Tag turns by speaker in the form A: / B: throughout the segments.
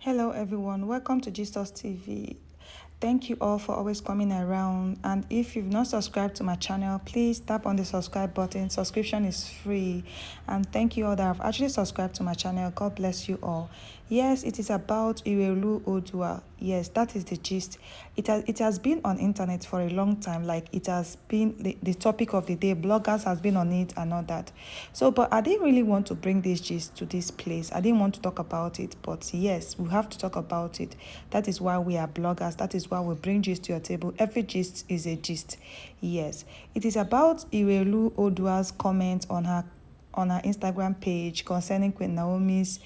A: Hello, everyone. Welcome to Jesus TV. Thank you all for always coming around. And if you've not subscribed to my channel, please tap on the subscribe button. Subscription is free. And thank you all that have actually subscribed to my channel. God bless you all. Yes, it is about Irelu Odua. Yes, that is the gist. It has been on internet for a long time. Like it has been the topic of the day. Bloggers has been on it and all that. So, but I didn't really want to bring this gist to this place. I didn't want to talk about it. But yes, we have to talk about it. That is why we are bloggers. That is why we bring gist to your table. Every gist is a gist. Yes, it is about Irelu Odua's comment on her Instagram page concerning Queen Naomi's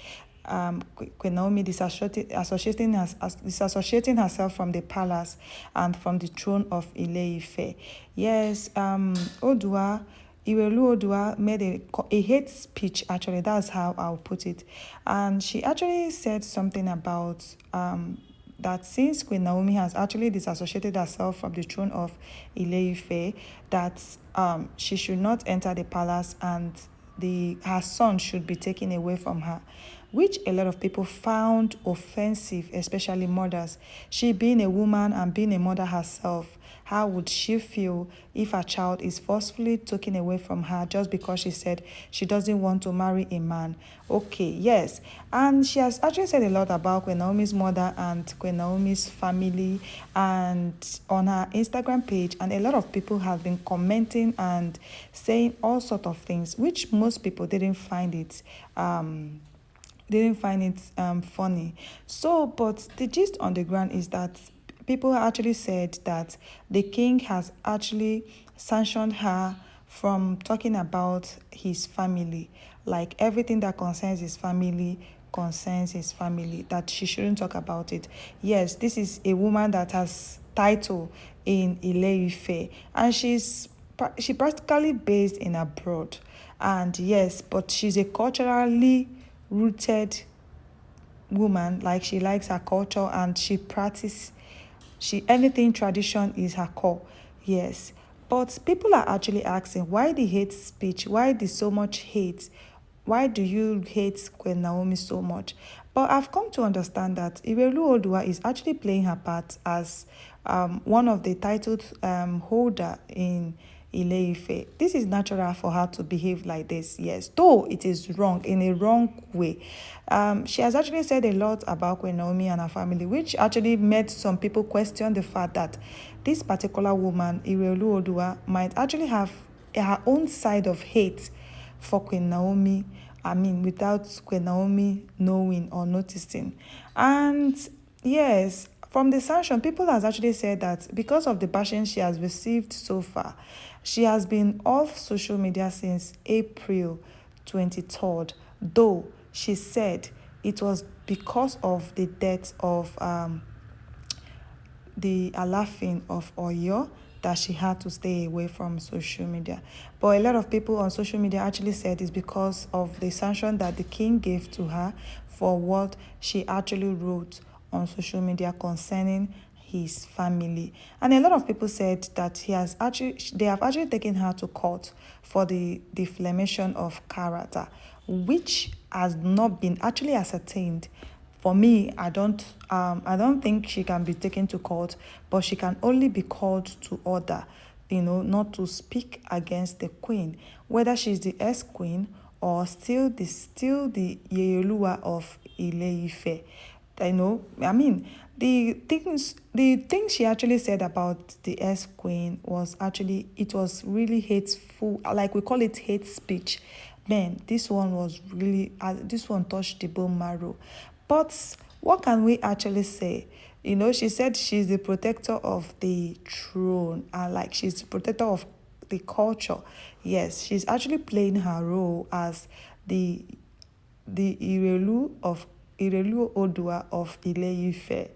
A: Queen Naomi disassociating herself from the palace and from the throne of Ile-Ife. Yes, Irelu Odua made a hate speech, actually. That's how I'll put it. And she actually said something about that since Queen Naomi has actually disassociated herself from the throne of Ile-Ife, that she should not enter the palace and her son should be taken away from her, which a lot of people found offensive, especially mothers. She being a woman and being a mother herself, how would she feel if her child is forcefully taken away from her just because she said she doesn't want to marry a man? Okay, yes. And she has actually said a lot about Queen Naomi's mother and Queen Naomi's family and on her Instagram page, and a lot of people have been commenting and saying all sorts of things, which most people didn't find it funny. So, but the gist on the ground is that people actually said that the king has actually sanctioned her from talking about his family, like everything that concerns his family concerns his family, that she shouldn't talk about it. Yes, this is a woman that has title in Ile-Ife, and she practically based in abroad. And yes, but she's a culturally rooted woman. Like she likes her culture and she anything tradition is her core. Yes, but people are actually asking, why the hate speech? Why the so much hate? Why do you hate Queen Naomi so much? But I've come to understand that Irelu Odua is actually playing her part as one of the titled holder in Ile-Ife. This is natural for her to behave like this, yes, though it is wrong, in a wrong way. She has actually said a lot about Queen Naomi and her family, which actually made some people question the fact that this particular woman, Irelu Odua, might actually have her own side of hate for Queen Naomi. I mean, without Queen Naomi knowing or noticing. And yes, from the sanction, people has actually said that because of the bashing she has received so far, she has been off social media since April 23rd, though she said it was because of the death of the Alafin of Oyo that she had to stay away from social media. But a lot of people on social media actually said it's because of the sanction that the king gave to her for what she actually wrote on social media concerning his family. And a lot of people said that they have actually taken her to court for the defamation of character, which has not been actually ascertained. For me, I don't think she can be taken to court, but she can only be called to order, not to speak against the queen, whether she's the ex-queen or still the Yeyelua of Ile-Ife. I mean, the things she actually said about the ex-queen it was really hateful, like we call it hate speech. Man, this one touched the bone marrow. But what can we actually say? She said she's the protector of the throne, and like she's the protector of the culture. Yes, she's actually playing her role as the Irelu Odua of Ile-Ife.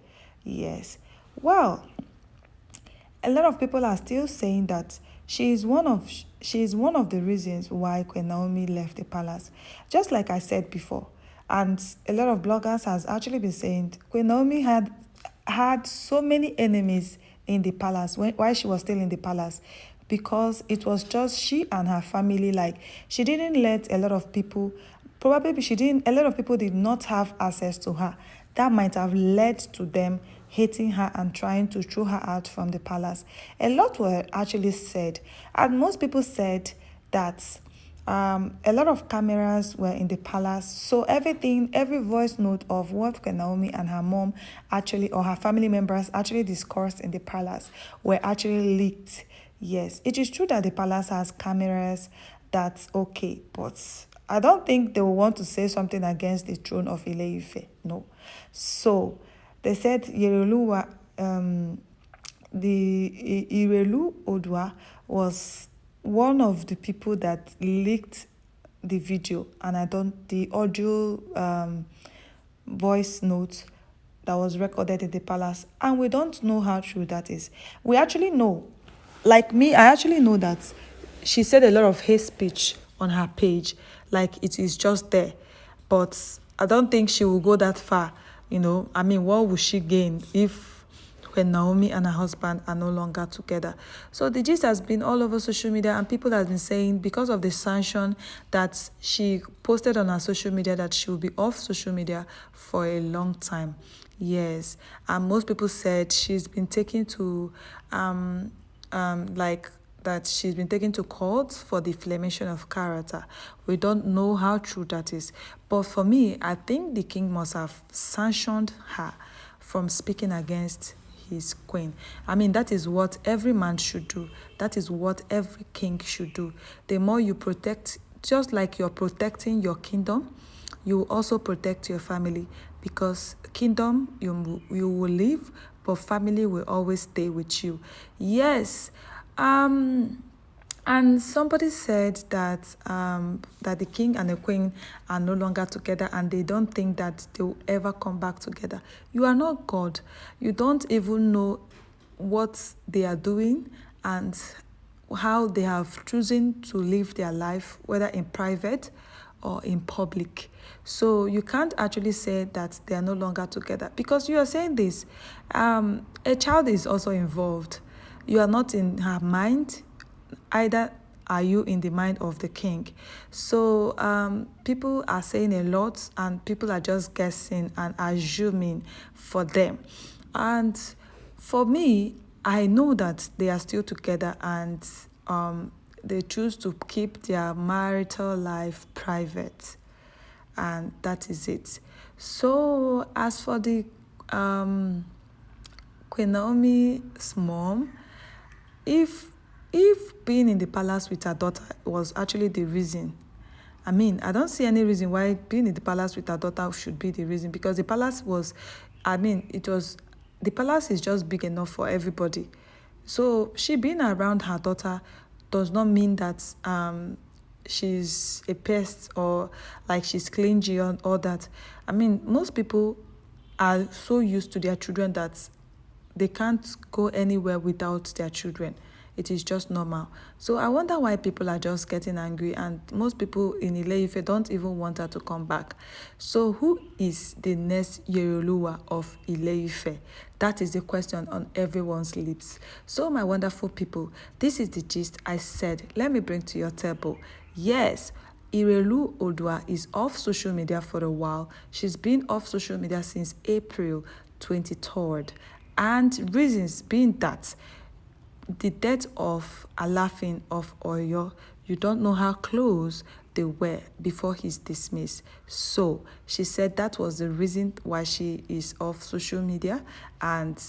A: Yes. Well, a lot of people are still saying that she is one of the reasons why Queen Naomi left the palace. Just like I said before. And a lot of bloggers has actually been saying Queen Naomi had so many enemies in the palace while she was still in the palace, because it was just she and her family. Like, she didn't let a lot of people, probably she didn't, a lot of people did not have access to her. That might have led to them hating her and trying to throw her out from the palace. A lot were actually said, and most people said that a lot of cameras were in the palace, so everything, every voice note of what Naomi and her mom actually, or her family members actually discussed in the palace, were actually leaked. Yes, it is true that the palace has cameras. That's okay, but I don't think they will want to say something against the throne of Ile-Ife. No. So they said Yeroluwa, the Irelu Odua was one of the people that leaked the video, and I don't, the audio voice note that was recorded in the palace, and we don't know how true that is. We actually know, like me, I actually know that she said a lot of hate speech on her page, like it is just there, but I don't think she will go that far. I mean, what will she gain if when Naomi and her husband are no longer together? So the gist has been all over social media, and people have been saying because of the sanction that she posted on her social media that she will be off social media for a long time. Yes, and most people said she's been taken to like that she's been taken to court for defamation of character. We don't know how true that is. But for me, I think the king must have sanctioned her from speaking against his queen. I mean, that is what every man should do. That is what every king should do. The more you protect, just like you're protecting your kingdom, you will also protect your family, because kingdom you will live, but family will always stay with you. Yes. And somebody said that that the king and the queen are no longer together, and they don't think that they will ever come back together. You are not God. You don't even know what they are doing and how they have chosen to live their life, whether in private or in public. So you can't actually say that they are no longer together, because you are saying this. A child is also involved. You are not in her mind, either are you in the mind of the king. So people are saying a lot, and people are just guessing and assuming for them. And for me, I know that they are still together, and they choose to keep their marital life private, and that is it. So as for the Queen Naomi's mom, if being in the palace with her daughter was actually the reason, I mean, I don't see any reason why being in the palace with her daughter should be the reason, because the palace was, I mean, the palace is just big enough for everybody. So she being around her daughter does not mean that she's a pest, or like she's clingy or all that. I mean, most people are so used to their children that they can't go anywhere without their children. It is just normal. So I wonder why people are just getting angry, and most people in Ile-Ife don't even want her to come back. So who is the next Yeroluwa of Ile-Ife? That is the question on everyone's lips. So my wonderful people, this is the gist I said. Let me bring to your table. Yes, Irelu Odua is off social media for a while. She's been off social media since April 23rd. And reasons being that the death of Alafin of Oyo, you don't know how close they were before he's dismissed. So she said that was the reason why she is off social media, and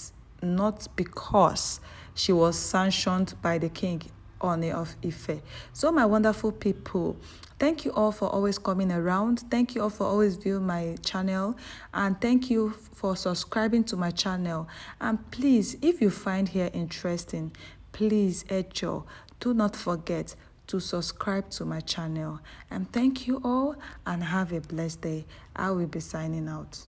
A: not because she was sanctioned by the king, Ooni of Ife. So my wonderful people, thank you all for always coming around. Thank you all for always viewing my channel, and thank you for subscribing to my channel. And please, if you find here interesting, please do not forget to subscribe to my channel. And thank you all, and have a blessed day. I will be signing out.